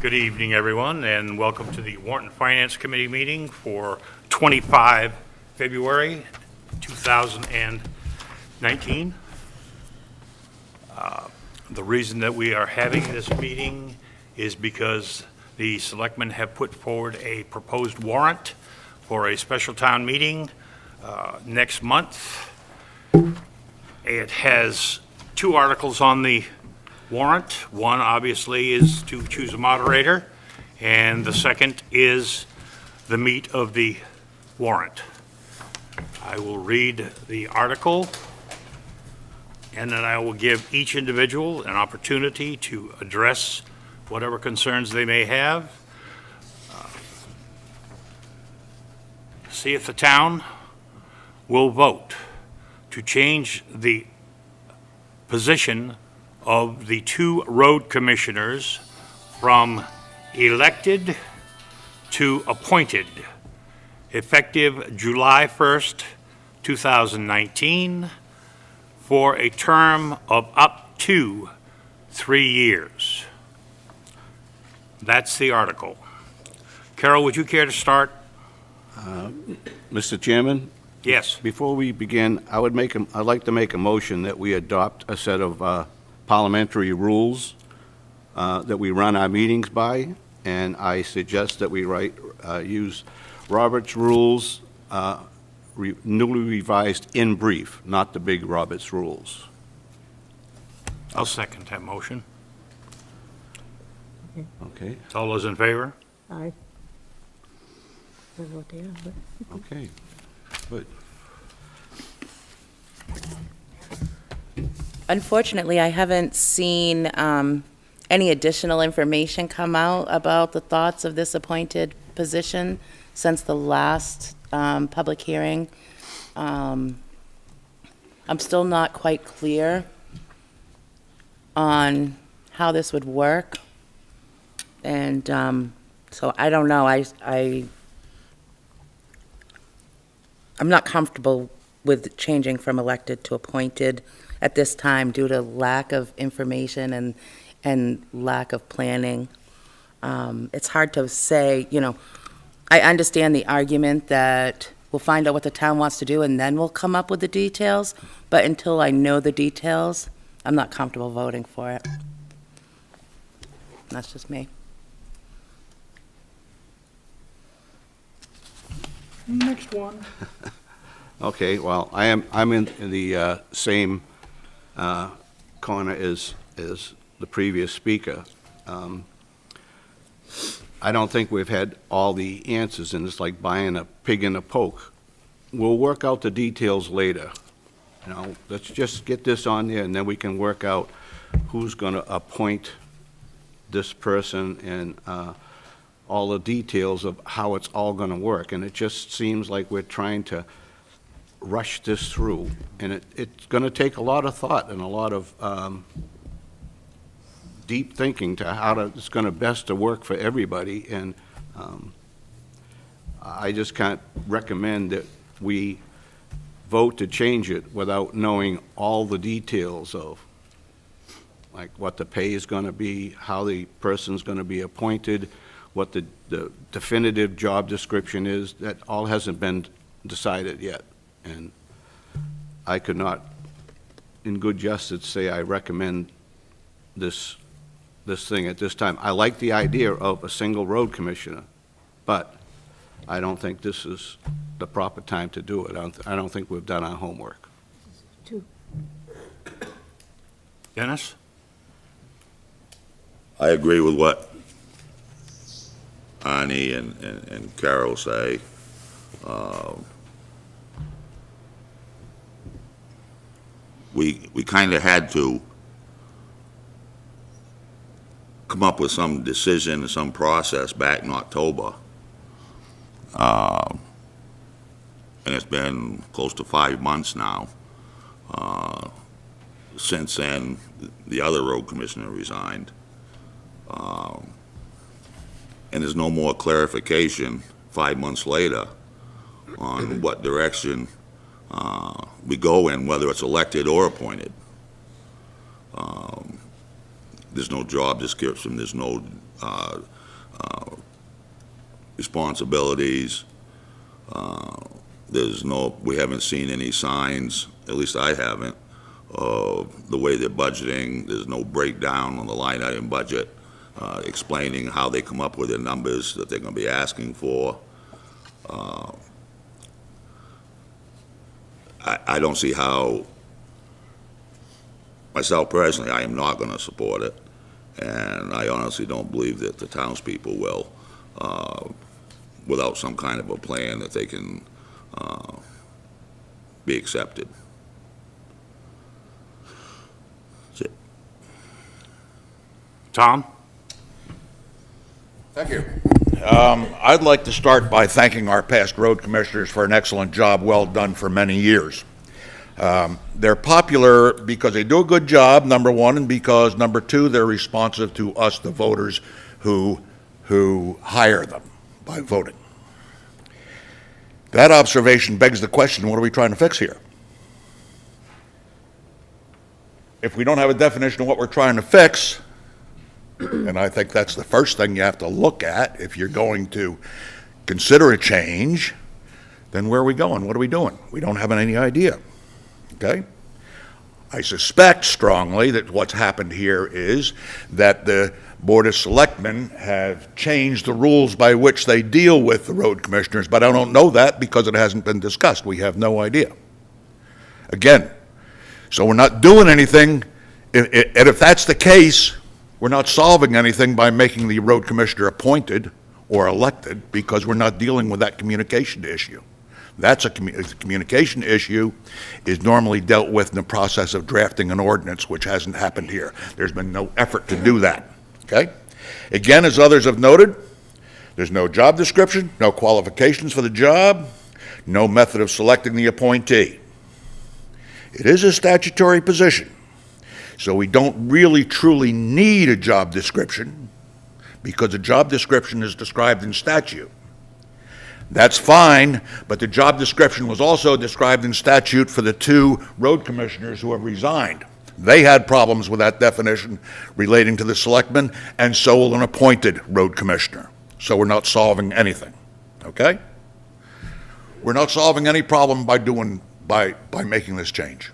Good evening, everyone, and welcome to the Warrant and Finance Committee meeting for 25 February 2019. The reason that we are having this meeting is because the selectmen have put forward a proposed warrant for a special town meeting next month. It has two articles on the warrant. One, obviously, is to choose a moderator, and the second is the meat of the warrant. I will read the article, and then I will give each individual an opportunity to address whatever concerns they may have. See if the town will vote to change the position of the two road commissioners from elected to appointed, effective July 1st, 2019, for a term of up to 3 years. That's the article. Carol, would you care to start? Mr. Chairman? Yes. Before we begin, I'd like to make a motion that we adopt a set of parliamentary rules that we run our meetings by, and I suggest that we use Robert's rules, newly revised in brief, not the big Robert's rules. I'll second that motion. Okay. All those in favor? Aye. I vote yeah, but Okay. Good. Unfortunately, I haven't seen any additional information come out about the thoughts of this appointed position since the last public hearing. I'm still not quite clear on how this would work. And so I don't know. I'm not comfortable with changing from elected to appointed at this time due to lack of information and lack of planning. It's hard to say, I understand the argument that we'll find out what the town wants to do and then we'll come up with the details, but until I know the details, I'm not comfortable voting for it. That's just me. next one. Okay, well, I'm in the same corner as the previous speaker. I don't think we've had all the answers, and it's like buying a pig in a poke. We'll work out the details later. Let's just get this on there, and then we can work out who's going to appoint this person and all the details of how it's all going to work. And it just seems like we're trying to rush this through, and it's going to take a lot of thought and a lot of deep thinking to how it's going to best to work for everybody. And I just can't recommend that we vote to change it without knowing all the details of like what the pay is going to be, how the person's going to be appointed, what the definitive job description is. That all hasn't been decided yet. And I could not, in good justice, say I recommend this thing at this time. I like the idea of a single road commissioner, but I don't think this is the proper time to do it. I don't think we've done our homework. Two. Dennis? I agree with what Arnie and Carol say. We kind of had to come up with some decision, some process back in October. And it's been close to 5 months now. Since then, the other road commissioner resigned. And there's no more clarification 5 months later on what direction we go in, whether it's elected or appointed. there's no job description, there's no responsibilities. We haven't seen any signs, at least I haven't, of the way they're budgeting. There's no breakdown on the line item budget, explaining how they come up with their numbers that they're gonna be asking for. I don't see how, myself personally, I am not gonna support it, and I honestly don't believe that the townspeople will, without some kind of a plan that they can be accepted. That's it. Tom? Thank you. I'd like to start by thanking our past road commissioners for an excellent job well done for many years. They're popular because they do a good job, number one, and because, number two, they're responsive to us, the voters, who hire them by voting. That observation begs the question, what are we trying to fix here? If we don't have a definition of what we're trying to fix, and I think that's the first thing you have to look at if you're going to consider a change, then where are we going? What are we doing? We don't have any idea, okay? I suspect strongly that what's happened here is that the Board of Selectmen have changed the rules by which they deal with the road commissioners, but I don't know that because it hasn't been discussed. We have no idea. Again, so we're not doing anything, and if that's the case, we're not solving anything by making the road commissioner appointed or elected because we're not dealing with that communication issue. That's a communication issue is normally dealt with in the process of drafting an ordinance, which hasn't happened here. There's been no effort to do that, okay? Again, as others have noted, there's no job description, no qualifications for the job, no method of selecting the appointee. It is a statutory position, so we don't really truly need a job description because a job description is described in statute. That's fine, but the job description was also described in statute for the two road commissioners who have resigned. They had problems with that definition relating to the selectmen, and so will an appointed road commissioner. So we're not solving anything, okay? We're not solving any problem by making this change.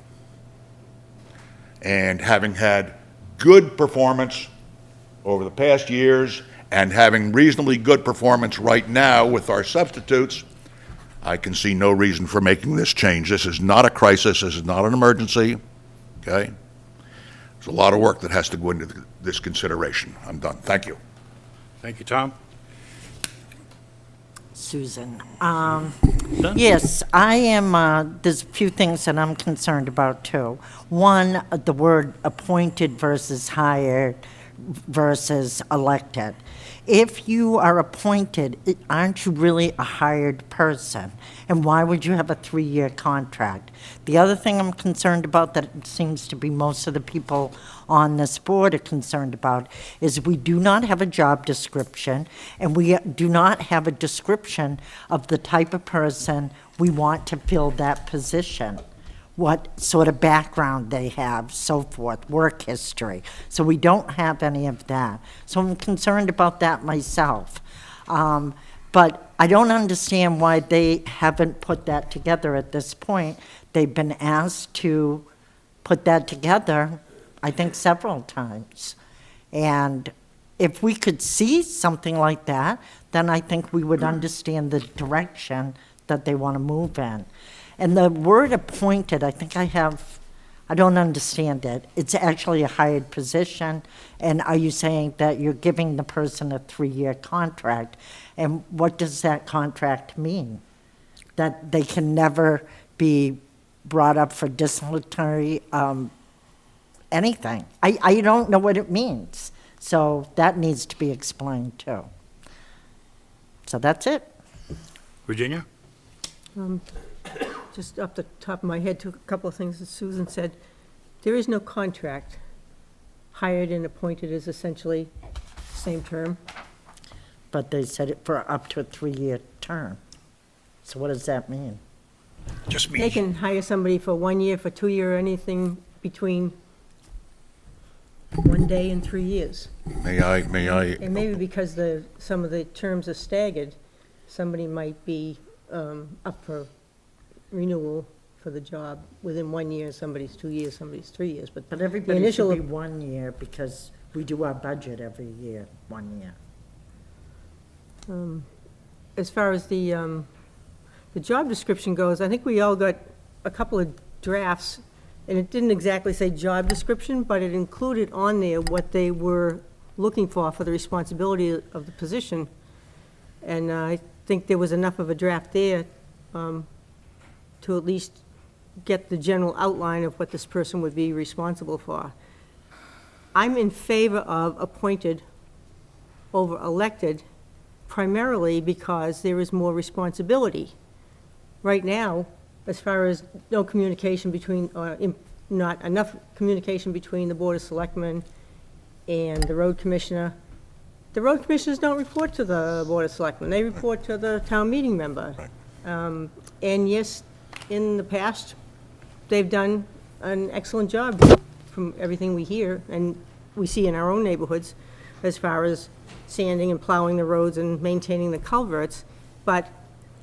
And having had good performance over the past years and having reasonably good performance right now with our substitutes, I can see no reason for making this change. This is not a crisis. This is not an emergency, okay? There's a lot of work that has to go into this consideration. I'm done. Thank you. Thank you, Tom. Susan. Yes, I am, there's a few things that I'm concerned about too. One, the word appointed versus hired versus elected. If you are appointed, aren't you really a hired person? And why would you have a 3-year contract? The other thing I'm concerned about that it seems to be most of the people on this board are concerned about is we do not have a job description and we do not have a description of the type of person we want to fill that position. What sort of background they have, so forth, work history. So we don't have any of that. So I'm concerned about that myself. But I don't understand why they haven't put that together at this point. They've been asked to put that together, I think, several times. And if we could see something like that, then I think we would understand the direction that they want to move in. And the word appointed, I think I don't understand it. It's actually a hired position. And are you saying that you're giving the person a 3-year contract? And what does that contract mean? That they can never be brought up for disciplinary anything? I don't know what it means. So that needs to be explained too. So that's it. Virginia? Just off the top of my head, to a couple of things that Susan said. There is no contract. Hired and appointed is essentially the same term. But they said it for up to a 3-year term. So what does that mean? Just They me. can hire somebody for 1 year, for 2 year, anything between one day in 3 years. May I, And maybe because some of the terms are staggered, somebody might be up for renewal for the job within 1 year, somebody's 2 years, somebody's 3 years, but But the everybody initial, should be 1 year because we do our budget every year, 1 year. as far as the job description goes, I think we all got a couple of drafts, and it didn't exactly say job description, but it included on there what they were looking for the responsibility of the position. And I think there was enough of a draft there to at least get the general outline of what this person would be responsible for. I'm in favor of appointed over elected, primarily because there is more responsibility. Right now, as far as no communication between, not enough communication between the Board of Selectmen and the road commissioner, the road commissioners don't report to the Board of Selectmen, they report to the town meeting member. And yes, in the past, they've done an excellent job from everything we hear and we see in our own neighborhoods as far as sanding and plowing the roads and maintaining the culverts. But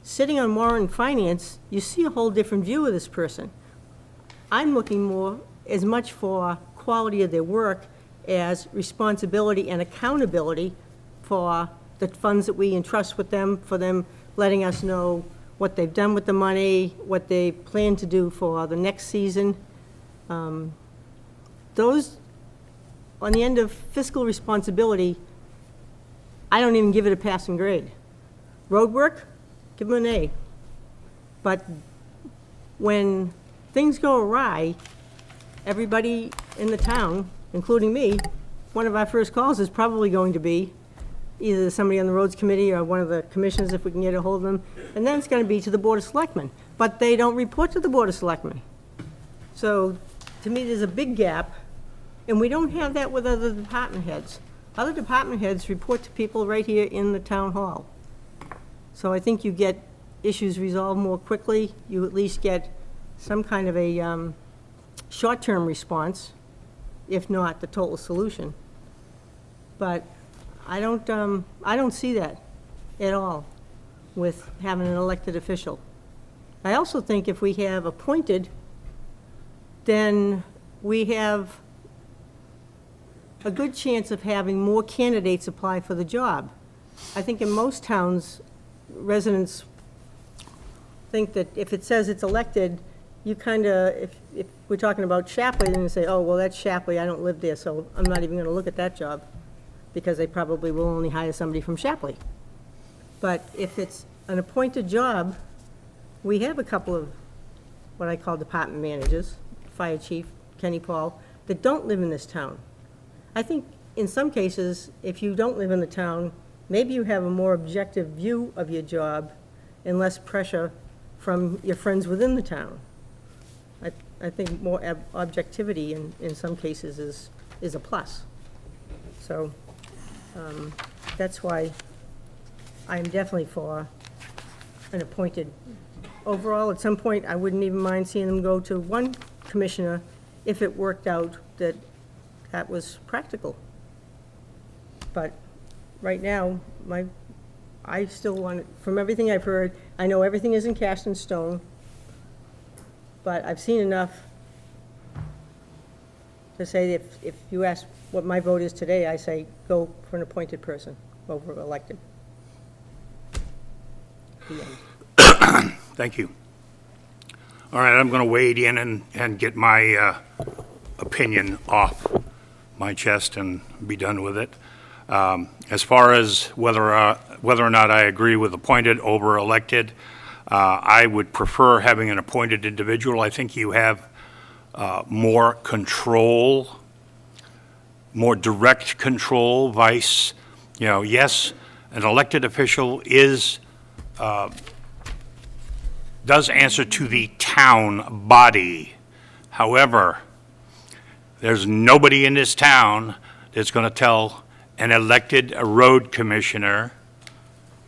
sitting on Warrant and Finance, you see a whole different view of this person. I'm looking more, as much for quality of their work as responsibility and accountability for the funds that we entrust with them, for them letting us know what they've done with the money, what they plan to do for the next season. Those, on the end of fiscal responsibility, I don't even give it a passing grade. Road work, give them an A. But when things go awry, everybody in the town, including me, one of our first calls is probably going to be either somebody on the roads committee or one of the commissioners if we can get a hold of them, and then it's going to be to the Board of Selectmen. But they don't report to the Board of Selectmen. So to me, there's a big gap, and we don't have that with other department heads. Other department heads report to people right here in the town hall. So I think you get issues resolved more quickly. You at least get some kind of a short-term response, if not the total solution. But I don't see that at all with having an elected official. I also think if we have appointed, then we have a good chance of having more candidates apply for the job. I think in most towns, residents think that if it says it's elected, you kind of, if we're talking about Shapley, then you say, oh, well, that's Shapley, I don't live there, so I'm not even going to look at that job, because they probably will only hire somebody from Shapley. But if it's an appointed job, we have a couple of what I call department managers, Fire Chief Kenny Paul, that don't live in this town. I think in some cases, if you don't live in the town, maybe you have a more objective view of your job and less pressure from your friends within the town. I think more objectivity in some cases is a plus. So that's why I'm definitely for an appointed. Overall, at some point, I wouldn't even mind seeing them go to one commissioner if it worked out that that was practical. But right now, I still want, from everything I've heard, I know everything isn't cast in stone, but I've seen enough to say if you ask what my vote is today, I say go for an appointed person over elected. The end. Thank you. All right, I'm going to wade in and get my opinion off my chest and be done with it. As far as whether or not I agree with appointed over elected, I would prefer having an appointed individual. I think you have more control, more direct control, yes, an elected official does answer to the town body. However, there's nobody in this town that's going to tell an elected road commissioner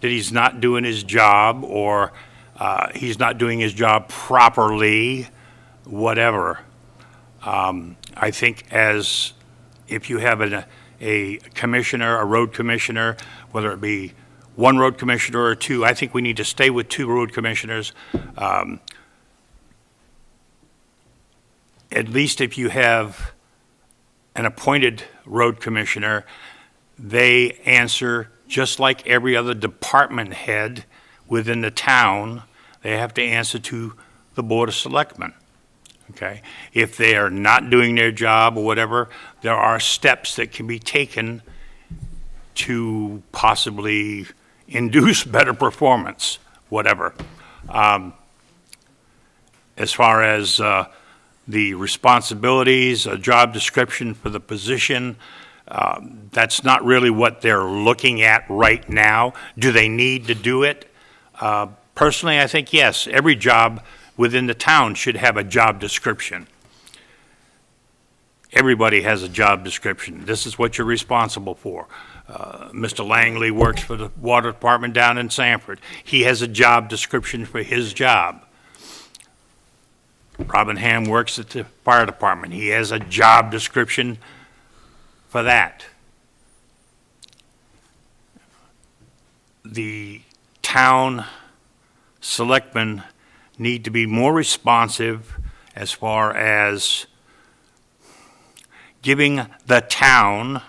that he's not doing his job or he's not doing his job properly, whatever. I think as if you have a commissioner, a road commissioner, whether it be one road commissioner or two, I think we need to stay with two road commissioners. At least if you have an appointed road commissioner, they answer just like every other department head within the town. They have to answer to the Board of Selectmen, okay? If they are not doing their job or whatever, there are steps that can be taken to possibly induce better performance, whatever. As far as the responsibilities, a job description for the position, that's not really what they're looking at right now. Do they need to do it? Personally, I think yes. Every job within the town should have a job description. Everybody has a job description. This is what you're responsible for. Mr. Langley works for the water department down in Sanford. He has a job description for his job. Robin Ham works at the fire department. He has a job description for that. The town selectmen need to be more responsive as far as giving the town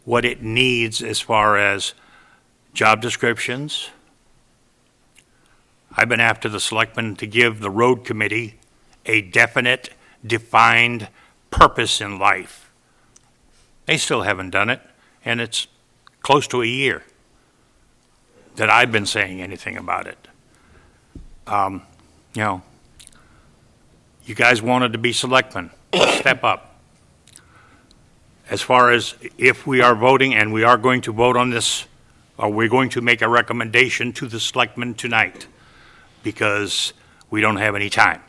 what it needs as far as job descriptions. I've been after the selectmen to give the road committee a definite, defined purpose in life. They still haven't done it, and it's close to a year that I've been saying anything about it. You know, you guys wanted to be selectmen. Step up. As far as if we are voting, and we are going to vote on this, or we're going to make a recommendation to the selectmen tonight, because we don't have any time.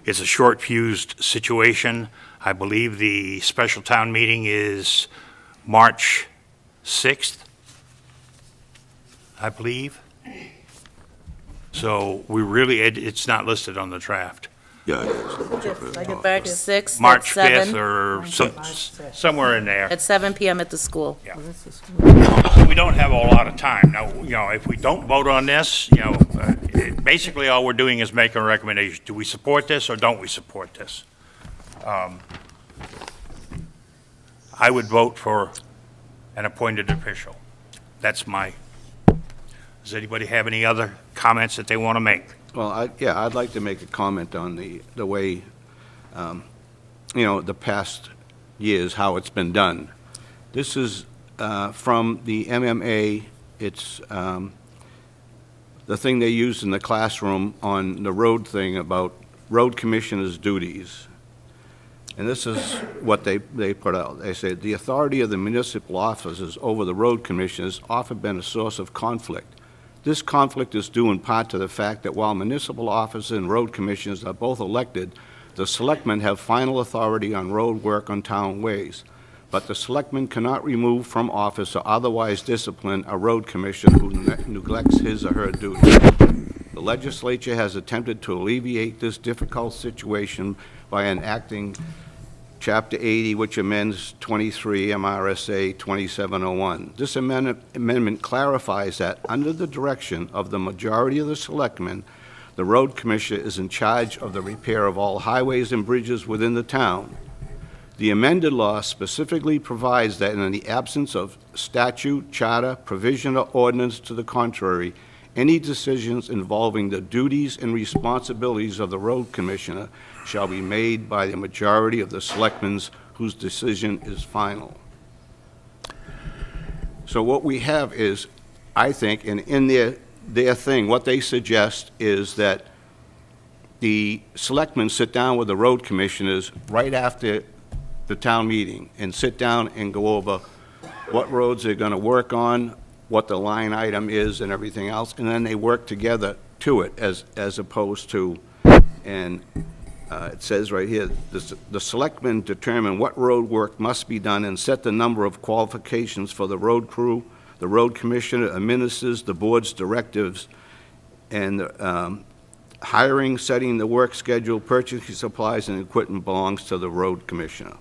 It's a short-fused situation. I believe the special town meeting is March 6th, I believe. So we really, it's not listed on the draft. Yeah, it is. March 6th at March 7. 5th or somewhere in there. At 7 PM at the school. So we don't have a lot of time. Now, you know, if we don't vote on this, you know, basically all we're doing is making a recommendation. Do we support this or don't we support this? I would vote for an appointed official. That's my, does anybody have any other comments that they want to make? Well, I'd like to make a comment on the way, the past years, how it's been done. This is from the MMA. It's the thing they used in the classroom on the road thing about road commissioners' duties. And this is what they put out. They said, the authority of the municipal officers over the road commissioners has often been a source of conflict. This conflict is due in part to the fact that while municipal officers and road commissioners are both elected, the selectmen have final authority on road work on town ways. But the selectman cannot remove from office or otherwise discipline a road commissioner who neglects his or her duties. The legislature has attempted to alleviate this difficult situation by enacting Chapter 80, which amends 23 MRSA 2701. This amendment clarifies that under the direction of the majority of the selectmen, the road commissioner is in charge of the repair of all highways and bridges within the town. The amended law specifically provides that in the absence of statute, charter, provision, or ordinance to the contrary, any decisions involving the duties and responsibilities of the road commissioner shall be made by the majority of the selectmen whose decision is final. So what we have is, I think, and in their thing, what they suggest is that the selectmen sit down with the road commissioners right after the town meeting and sit down and go over what roads they're going to work on, what the line item is and everything else, and then they work together to it as opposed to, and it says right here, the selectmen determine what road work must be done and set the number of qualifications for the road crew. The road commissioner administers the board's directives and hiring, setting the work schedule, purchasing supplies and equipment belongs to the road commissioner.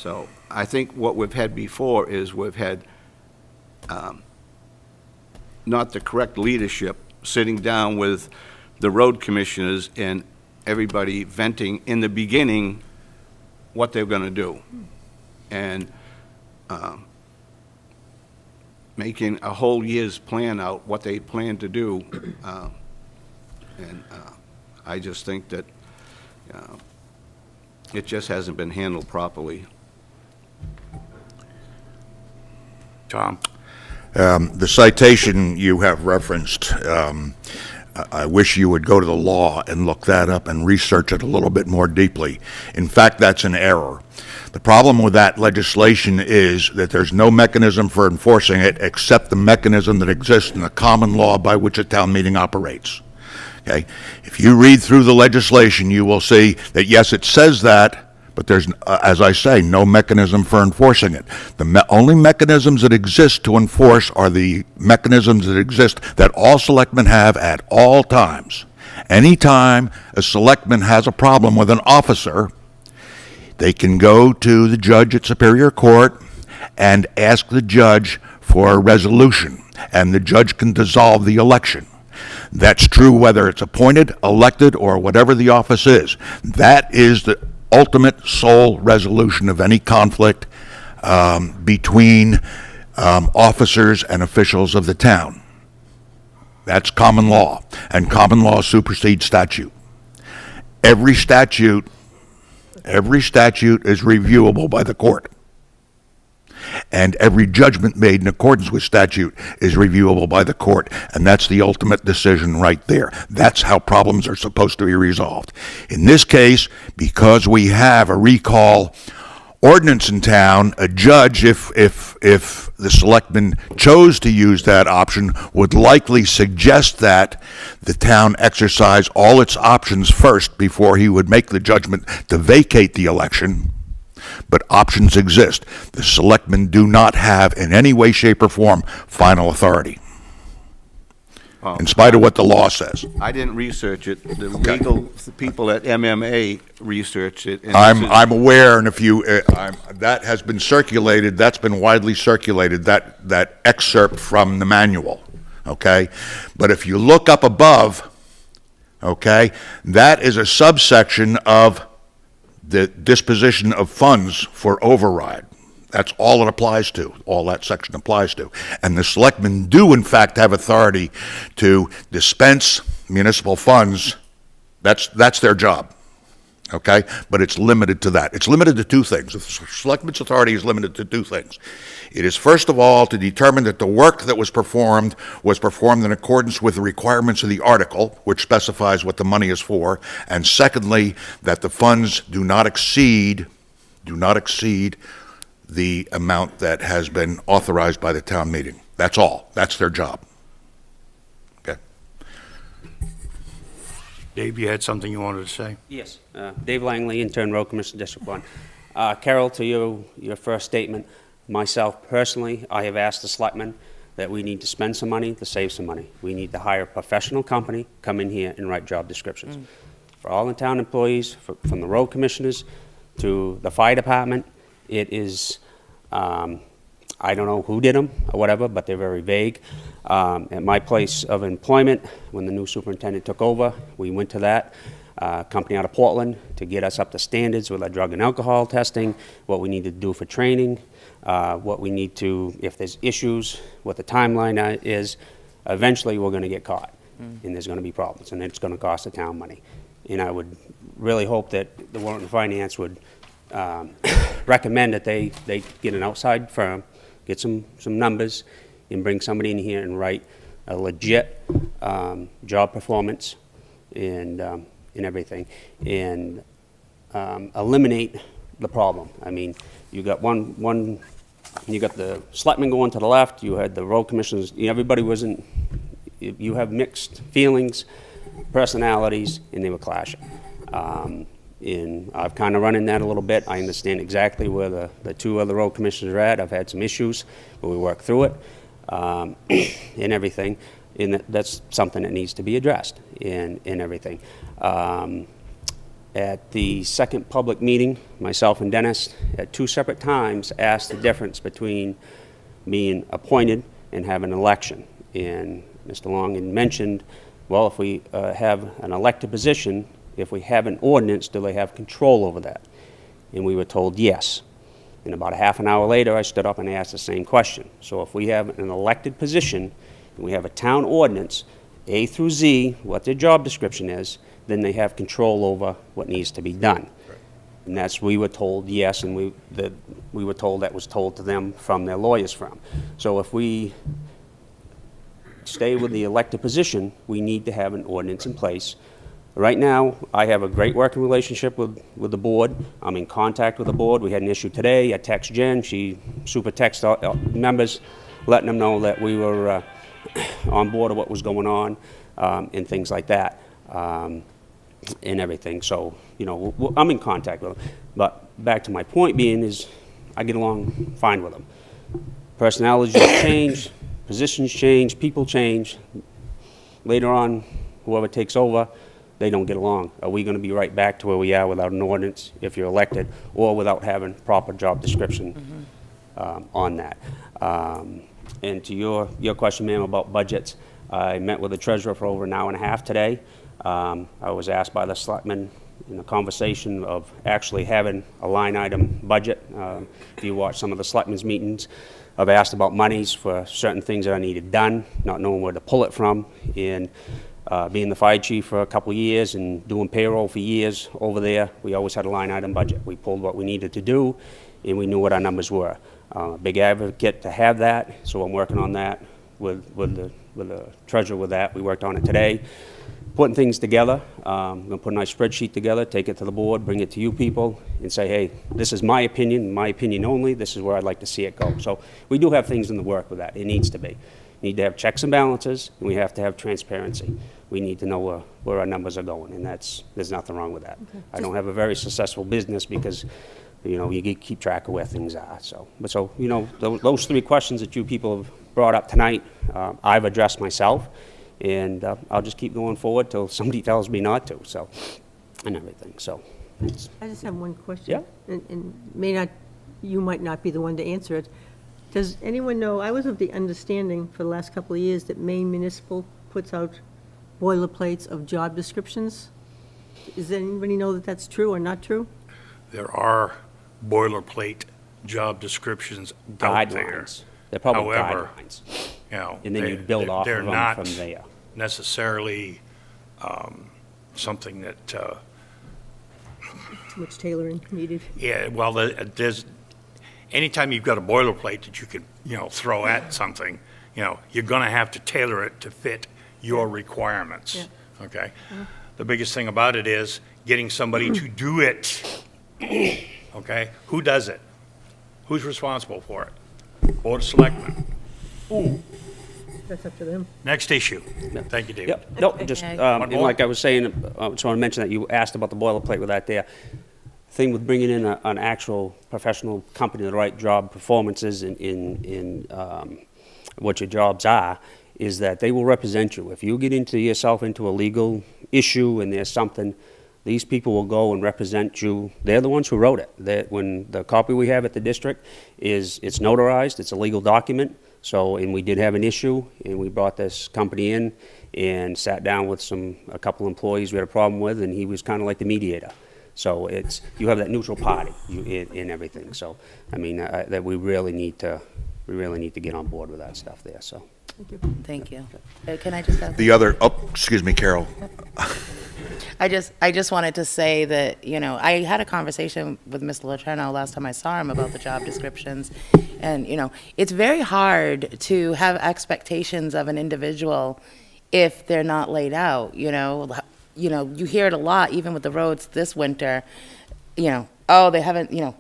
So I think what we've had before is we've had not the correct leadership sitting down with the road commissioners and everybody venting in the beginning what they're going to do. And making a whole year's plan out, what they plan to do. And I just think that it just hasn't been handled properly. Tom? The citation you have referenced, I wish you would go to the law and look that up and research it a little bit more deeply. In fact, that's an error. The problem with that legislation is that there's no mechanism for enforcing it except the mechanism that exists in the common law by which a town meeting operates. Okay? If you read through the legislation, you will see that, yes, it says that, but there's, as I say, no mechanism for enforcing it. The only mechanisms that exist to enforce are the mechanisms that exist that all selectmen have at all times. Anytime a selectman has a problem with an officer, they can go to the judge at Superior Court and ask the judge for a resolution, and the judge can dissolve the election. That's true whether it's appointed, elected, or whatever the office is. That is the ultimate sole resolution of any conflict between officers and officials of the town. That's common law, and common law supersedes statute. Every statute is reviewable by the court. And every judgment made in accordance with statute is reviewable by the court, and that's the ultimate decision right there. That's how problems are supposed to be resolved. In this case, because we have a recall ordinance in town, a judge, if the selectmen chose to use that option, would likely suggest that the town exercise all its options first before he would make the judgment to vacate the election. But options exist. The selectmen do not have, in any way, shape, or form, final authority, in spite of what the law says. I didn't research it. The legal people at MMA researched it. And I'm aware, and if you, that has been circulated, that's been widely circulated, that excerpt from the manual, okay? But if you look up above, okay, that is a subsection of the disposition of funds for override. That's all it applies to, all that section applies to. And the selectmen do, in fact, have authority to dispense municipal funds. That's their job, okay? But it's limited to that. It's limited to two things. The selectmen's authority is limited to two things. It is, first of all, to determine that the work that was performed in accordance with the requirements of the article, which specifies what the money is for, and secondly, that the funds do not exceed the amount that has been authorized by the town meeting. That's all. That's their job. Okay. Dave, you had something you wanted to say? Yes, Dave Langley, intern road commissioner, District 1. Carol, to your first statement, myself personally, I have asked the selectmen that we need to spend some money to save some money. We need to hire a professional company, come in here and write job descriptions. For all the town employees, from the road commissioners to the fire department, it is, I don't know who did them or whatever, but they're very vague. At my place of employment, when the new superintendent took over, we went to that company out of Portland to get us up to standards with our drug and alcohol testing, what we need to do for training, what we need to, if there's issues, what the timeline is. Eventually, we're going to get caught, and there's going to be problems, and it's going to cost the town money. And I would really hope that the Warrant and Finance would recommend that they get an outside firm, get some numbers, and bring somebody in here and write a legit job performance and everything, and eliminate the problem. I mean, you got you got the selectmen going to the left, you had the road commissioners, everybody wasn't, you have mixed feelings, personalities, and they were clashing. And I've kind of run in that a little bit. I understand exactly where the two other road commissioners are at. I've had some issues, but we work through it and everything. And that's something that needs to be addressed in everything. At the second public meeting, myself and Dennis, at 2 separate times, asked the difference between being appointed and having an election. And Mr. Long had mentioned, well, if we have an elected position, if we have an ordinance, do they have control over that? And we were told yes. And about a half an hour later, I stood up and asked the same question. So if we have an elected position, and we have a town ordinance, A through Z, what their job description is, then they have control over what needs to be done. And that's, we were told yes, and we were told that was told to them from their lawyer's firm. So if we stay with the elected position, we need to have an ordinance in place. Right now, I have a great working relationship with the board. I'm in contact with the board. We had an issue today. I text Jen. She super texted all members, letting them know that we were on board of what was going on, and things like that, and everything. So, you know, I'm in contact with them. But back to my point being is I get along fine with them. Personalities change, positions change, people change. Later on, whoever takes over, they don't get along. Are we going to be right back to where we are without an ordinance if you're elected, or without having proper job description on that? And to your question, ma'am, about budgets, I met with the treasurer for over an hour and a half today. I was asked by the selectmen in a conversation of actually having a line item budget. If you watch some of the selectmen's meetings, I've asked about monies for certain things that I needed done, not knowing where to pull it from. And being the fire chief for a couple of years and doing payroll for years over there, we always had a line item budget. We pulled what we needed to do, and we knew what our numbers were. Big advocate to have that, so I'm working on that with the treasurer with that. We worked on it today, putting things together. I'm going to put a nice spreadsheet together, take it to the board, bring it to you people, and say, hey, this is my opinion only. This is where I'd like to see it go. So we do have things in the work with that. It needs to be. We need to have checks and balances, and we have to have transparency. We need to know where our numbers are going, and there's nothing wrong with that. Okay. I don't have a very successful business because, you know, you keep track of where things are. So, you know, those 3 questions that you people have brought up tonight, I've addressed myself, and I'll just keep going forward till somebody tells me not to. So, and everything. So, I just have one question. Yeah. And you might not be the one to answer it. Does anyone know, I was of the understanding for the last couple of years that Maine Municipal puts out boilerplates of job descriptions. Does anybody know that that's true or not true? There are boilerplate job descriptions out there. Guidelines. They're probably However, guidelines. You know, And then you build off of them from there. Necessarily something that, Too much tailoring needed. yeah, well, there's, anytime you've got a boilerplate that you can, you know, throw at something, you know, you're going to have to tailor it to fit your requirements, Yeah. okay? The biggest thing about it is getting somebody to do it, okay? Who does it? Who's responsible for it? Board of Selectmen. That's up to them. Next issue. Thank you, David. Yep, no, just, Okay. and like I was saying, I just want to mention that you asked about the boilerplate with that there. Thing with bringing in an actual professional company, the right job performances in what your jobs are, is that they will represent you. If you get yourself into a legal issue and there's something, these people will go and represent you. They're the ones who wrote it. When the copy we have at the district it's notarized, it's a legal document. So, and we did have an issue, and we brought this company in and sat down with a couple employees we had a problem with, and he was kind of like the mediator. So you have that neutral party in everything. So, I mean, that we really need to get on board with that stuff there, so. Thank you. Can I just have? Excuse me, Carol. I just wanted to say that, you know, I had a conversation with Mr. Letourneau last time I saw him about the job descriptions. And, you know, it's very hard to have expectations of an individual if they're not laid out, you know. You know, you hear it a lot, even with the roads this winter, you know, oh, they haven't, you know,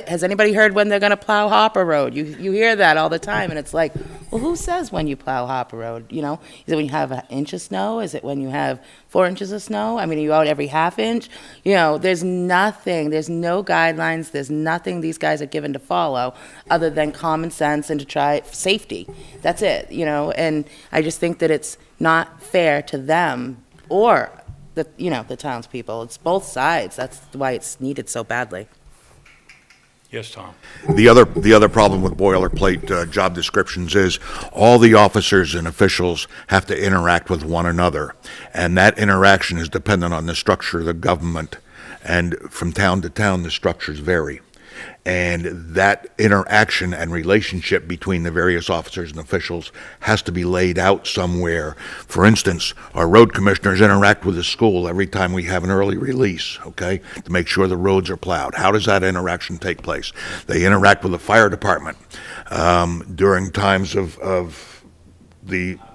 has anybody heard when they're going to plow Hopper Road? You hear that all the time, and it's like, well, who says when you plow Hopper Road? You know, is it when you have an inch of snow? Is it when you have 4 inches of snow? I mean, are you out every half inch? You know, there's nothing, there's no guidelines, there's nothing these guys are given to follow other than common sense and to try safety. That's it, you know, and I just think that it's not fair to them or the townspeople. It's both sides. That's why it's needed so badly. Yes, Tom. The other problem with boilerplate job descriptions is all the officers and officials have to interact with one another, and that interaction is dependent on the structure of the government, and from town to town, the structures vary. And that interaction and relationship between the various officers and officials has to be laid out somewhere. For instance, our road commissioners interact with the school every time we have an early release, okay, to make sure the roads are plowed. How does that interaction take place? They interact with the fire department during times of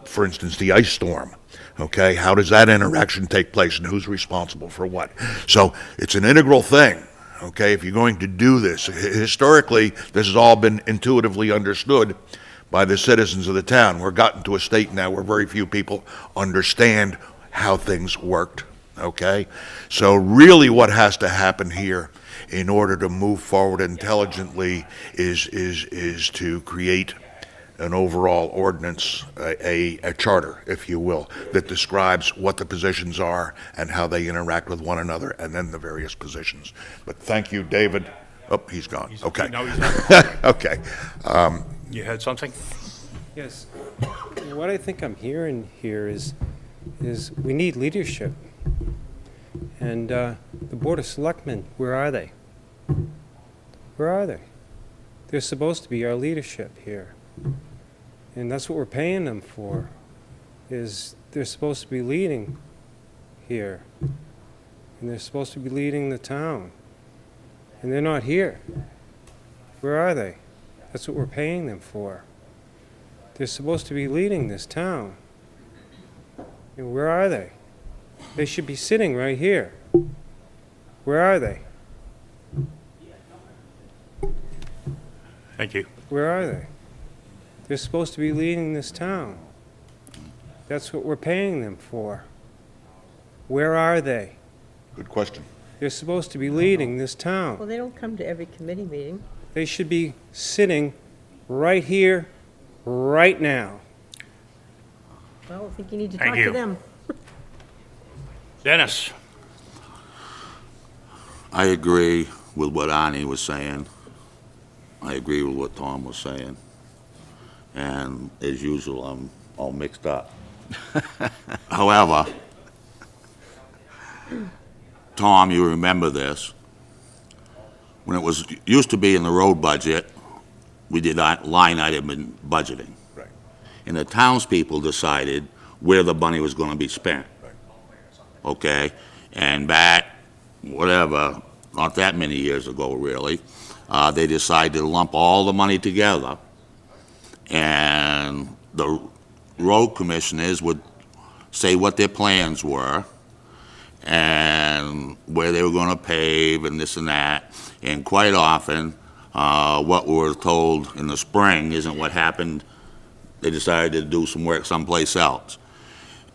for instance, the ice storm. Okay, how does that interaction take place and who's responsible for what? So it's an integral thing. Okay, if you're going to do this, historically, this has all been intuitively understood by the citizens of the town. We're gotten to a state now where very few people understand how things worked, okay? So really what has to happen here in order to move forward intelligently is to create an overall ordinance, a charter, if you will, that describes what the positions are and how they interact with one another, and then the various positions. But thank you, David. Oh, he's gone. Okay. No, he's not. Okay. You had something? Yes. What I think I'm hearing here is we need leadership. And the Board of Selectmen, where are they? Where are they? They're supposed to be our leadership here. And that's what we're paying them for, is they're supposed to be leading here. And they're supposed to be leading the town. And they're not here. Where are they? That's what we're paying them for. They're supposed to be leading this town. And where are they? They should be sitting right here. Where are they? Thank you. Where are they? They're supposed to be leading this town. That's what we're paying them for. Where are they? Good question. They're supposed to be leading this Well, town. they don't come to every committee meeting. They should be sitting right here, right now. Well, I think you need to Thank talk you. to them. Dennis? I agree with what Arnie was saying. I agree with what Tom was saying. And as usual, I'm all mixed up. However, Tom, you remember this. When it used to be in the road budget, we did line item in budgeting. Right. And the townspeople decided where the money was going to be spent. Okay? And back, whatever, not that many years ago, really, they decided to lump all the money together, and the road commissioners would say what their plans were and where they were going to pave and this and that. And quite often, what we were told in the spring isn't what happened. They decided to do some work someplace else.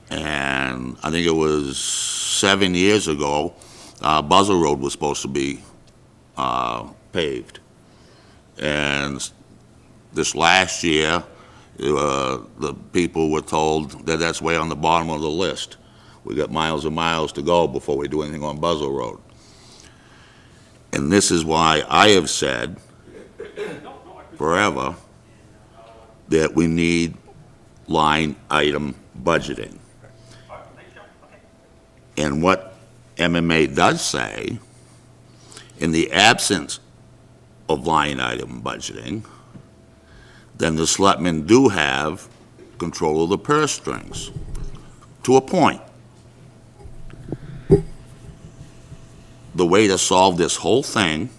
And I think it was 7 years ago, Buzzell Road was supposed to be paved. And this last year, the people were told that that's way on the bottom of the list. We got miles and miles to go before we do anything on Buzzell Road. And this is why I have said forever that we need line item budgeting. And what MMA does say, in the absence of line item budgeting, then the selectmen do have control of the purse strings, to a point. The way to solve this whole thing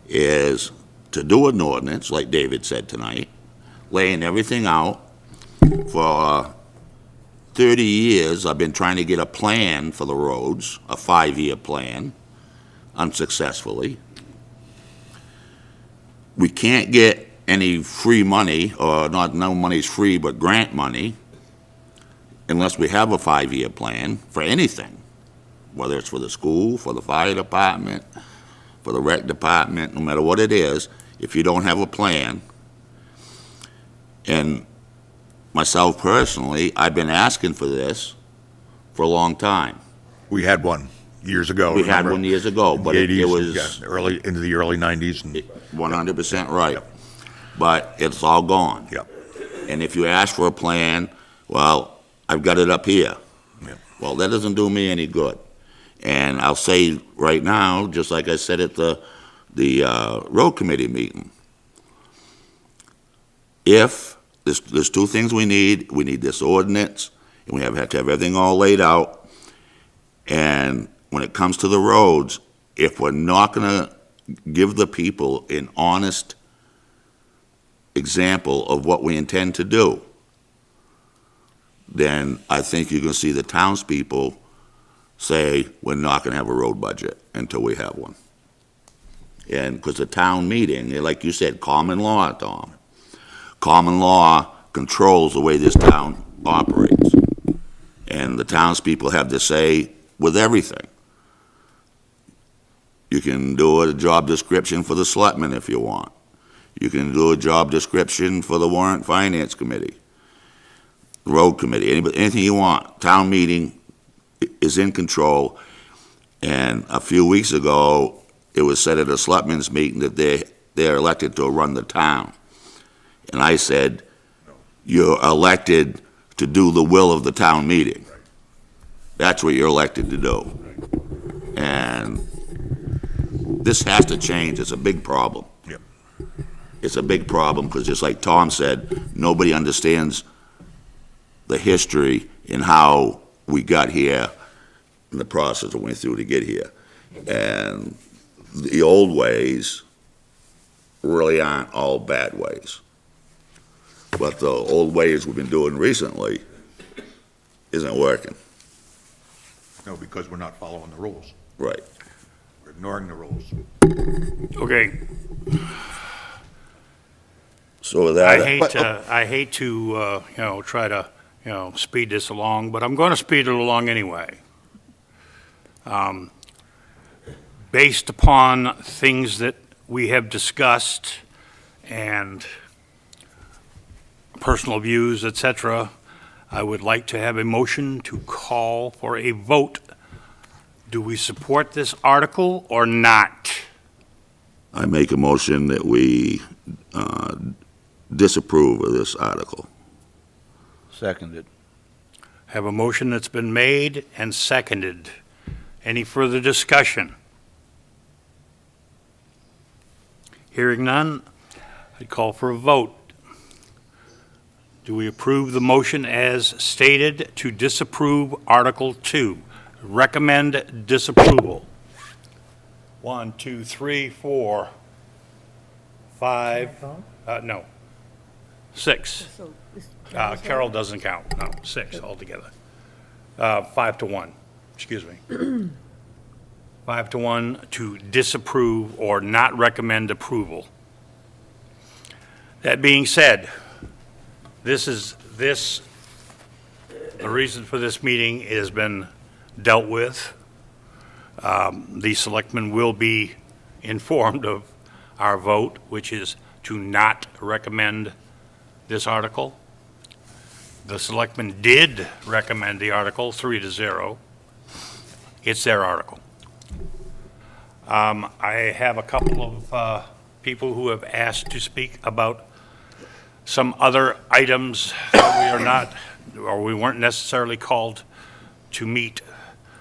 is to do an ordinance, like David said tonight, laying everything out. For 30 years, I've been trying to get a plan for the roads, a 5-year plan, unsuccessfully. We can't get any free money, or no money's free, but grant money, unless we have a 5-year plan for anything, whether it's for the school, for the fire department, for the rec department, no matter what it is. If you don't have a plan, and myself personally, I've been asking for this for a long time. We had one years ago. We had remember? one years ago, In but the it 80s, was yeah, into the early 90s. And, 100% right. But it's all gone. Yep. And if you ask for a plan, well, I've got it up here. Yep. Well, that doesn't do me any good. And I'll say right now, just like I said at the road committee meeting, if there's two things we need this ordinance, and we have to have everything all laid out. And when it comes to the roads, if we're not gonna give the people an honest example of what we intend to do, then I think you're gonna see the townspeople say, we're not gonna have a road budget until we have one. And, because the town meeting, like you said, common law, Tom. Common law controls the way this town operates. And the townspeople have to say with everything. You can do a job description for the selectmen if you want. You can do a job description for the Warrant and Finance Committee, the Road Committee, anything you want. Town meeting is in control. And a few weeks ago, it was said at a selectmen's meeting that they're elected to run the town. And I said, you're elected to do the will of the town meeting. That's what you're elected to do. And this has to change. It's a big problem. Yep. It's a big problem because just like Tom said, nobody understands the history and how we got here in the process that went through to get here. And the old ways really aren't all bad ways. But the old ways we've been doing recently isn't working. no, because we're not following the rules. Right. We're ignoring the rules. Okay, So with I that, hate to, try to, speed this along, but I'm going to speed it along anyway. Based upon things that we have discussed and personal views, et cetera, I would like to have a motion to call for a vote. Do we support this article or not? I make a motion that we disapprove of this article. Seconded. Have a motion that's been made and seconded. Any further discussion? Hearing none, I'd call for a vote. Do we approve the motion as stated to disapprove Article 2? Recommend disapproval. 1, 2, 3, 4, 5, no, 6. Carol doesn't count, no, 6 altogether. 5 to 1, excuse me. 5 to 1 to disapprove or not recommend approval. That being said, the reason for this meeting has been dealt with. The selectmen will be informed of our vote, which is to not recommend this article. The selectmen did recommend the article 3-0. It's their article. I have a couple of people who have asked to speak about some other items that we are not, or we weren't necessarily called to meet.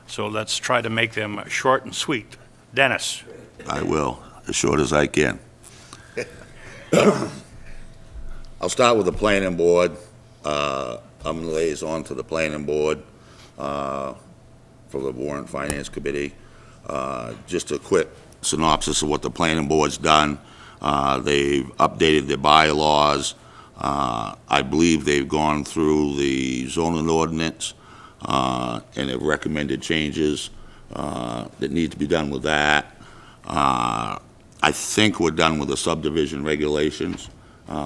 So let's try to make them short and sweet. Dennis? I will, as short as I can. I'll start with the planning board. I'm the liaison to the planning board for the Warrant and Finance Committee. Just a quick synopsis of what the planning board's done. They've updated their bylaws. I believe they've gone through the zoning ordinance and have recommended changes that need to be done with that. I think we're done with the subdivision regulations.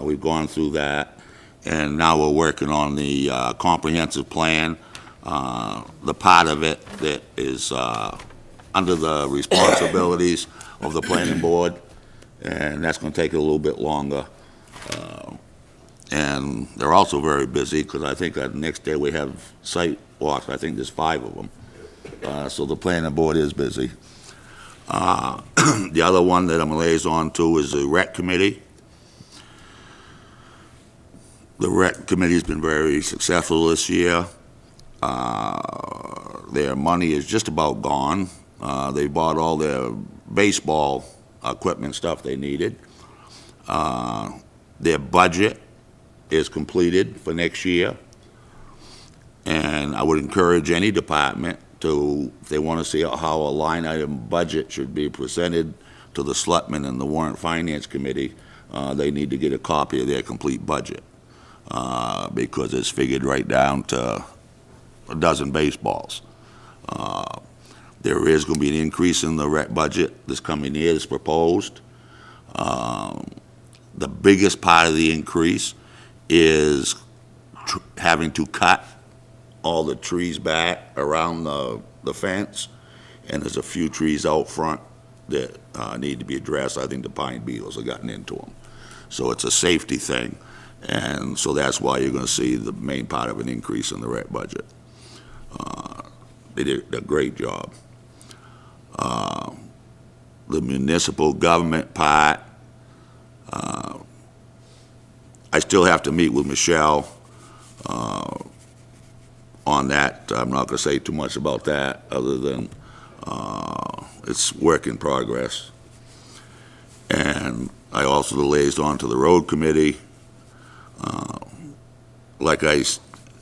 We've gone through that, and now we're working on the comprehensive plan, the part of it that is under the responsibilities of the planning board, and that's going to take a little bit longer. And they're also very busy, because I think that next day we have site walks. I think there's 5 of them. so the planning board is busy. The other one that I'm a liaison to is the rec committee. The rec committee's been very successful this year. Their money is just about gone. They bought all their baseball equipment stuff they needed. Their budget is completed for next year. And I would encourage any department to, if they want to see how a line item budget should be presented to the selectmen and the Warrant Finance Committee, they need to get a copy of their complete budget, because it's figured right down to a dozen baseballs. There is going to be an increase in the rec budget this coming year that's proposed. The biggest part of the increase is having to cut all the trees back around the fence, and there's a few trees out front that need to be addressed. I think the pine beetles have gotten into them. So it's a safety thing, and so that's why you're going to see the main part of an increase in the rec budget. They did a great job. The municipal government part, I still have to meet with Michelle on that. I'm not going to say too much about that, other than it's work in progress. And I also liaised to the road committee. Like I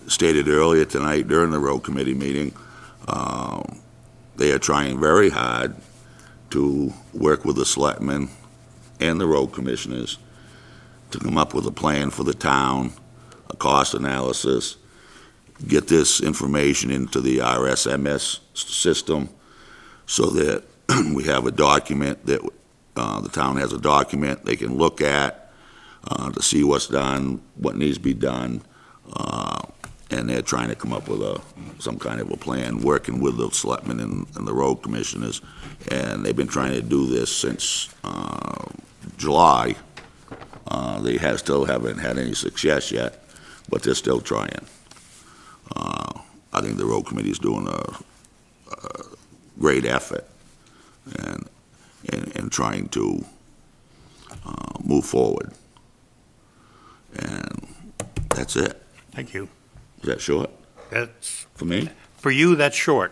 stated earlier tonight during the road committee meeting, they are trying very hard to work with the selectmen and the road commissioners to come up with a plan for the town, a cost analysis, get this information into the RSMS system so that we have a document that the town has a document they can look at to see what's done, what needs to be done, and they're trying to come up with some kind of a plan, working with the selectmen and the road commissioners, and they've been trying to do this since July. They still haven't had any success yet, but they're still trying. I think the road committee is doing a great effort and trying to move forward. And that's it. Thank you. Is that short That's, for me? for you, that's short.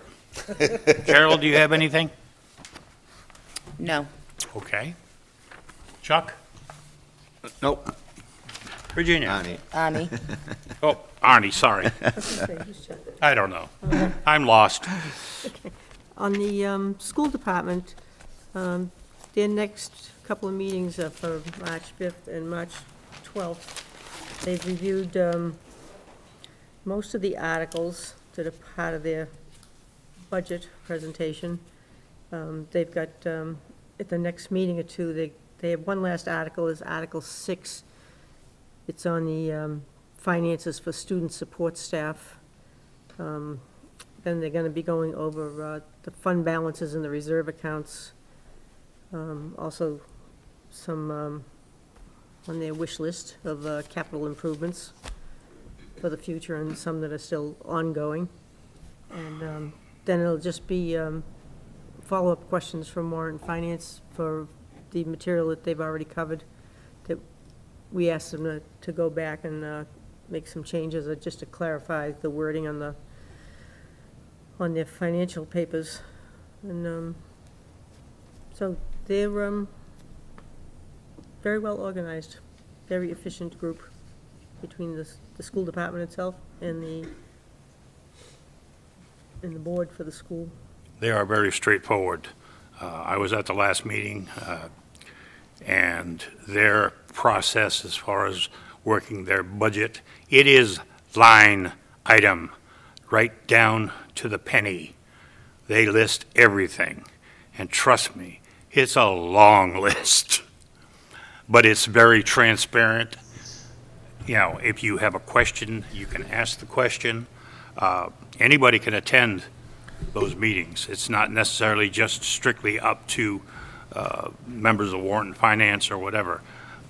Carol, do you have anything? No. Okay. Chuck? Nope. Virginia? Ani? Oh, Arnie, sorry. I don't know. I'm lost. On the school department, their next couple of meetings are for March 5th and March 12th. They've reviewed most of the articles that are part of their budget presentation. They've got, at the next meeting or two, they have one last article, is Article 6. It's on the finances for student support staff. Then they're going to be going over the fund balances and the reserve accounts. Also, some on their wish list of capital improvements for the future, and some that are still ongoing. And then it'll just be follow-up questions from Warrant and Finance for the material that they've already covered, that we asked them to go back and make some changes, just to clarify the wording on their financial papers. And so they're very well organized, very efficient group between the school department itself and the board for the school. They are very straightforward. I was at the last meeting, and their process as far as working their budget, it is line item, right down to the penny. They list everything, and trust me, it's a long list, but it's very transparent. You know, if you have a question, you can ask the question. Anybody can attend those meetings. It's not necessarily just strictly up to members of Warrant and Finance or whatever.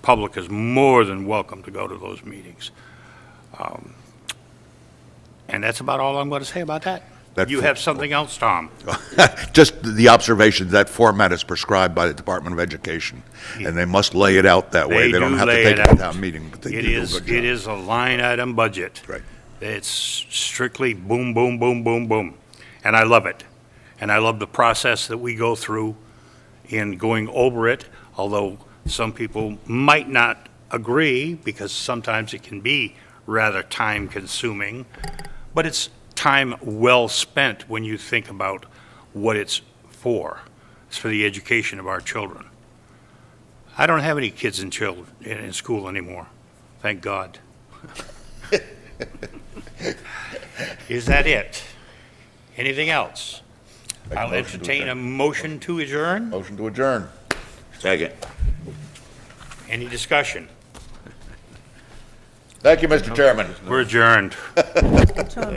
Public is more than welcome to go to those meetings. And that's about all I'm going to say about that. You have something else, Tom? Just the observation, that format is prescribed by the Department of Education, and they must lay it out that way. They They don't do have to lay take it it to out. town meeting, but they It do do a is, good job. it is a line item budget. Right. It's strictly boom, boom, boom, boom, boom. And I love it. And I love the process that we go through in going over it, although some people might not agree, because sometimes it can be rather time-consuming, but it's time well spent when you think about what it's for. It's for the education of our children. I don't have any kids in school anymore, thank God. Is that it? Anything else? Make a I'll motion to entertain a adjourn. motion to adjourn. Motion to adjourn. Second. Any discussion? Thank you, Mr. Chairman. We're adjourned. Tom,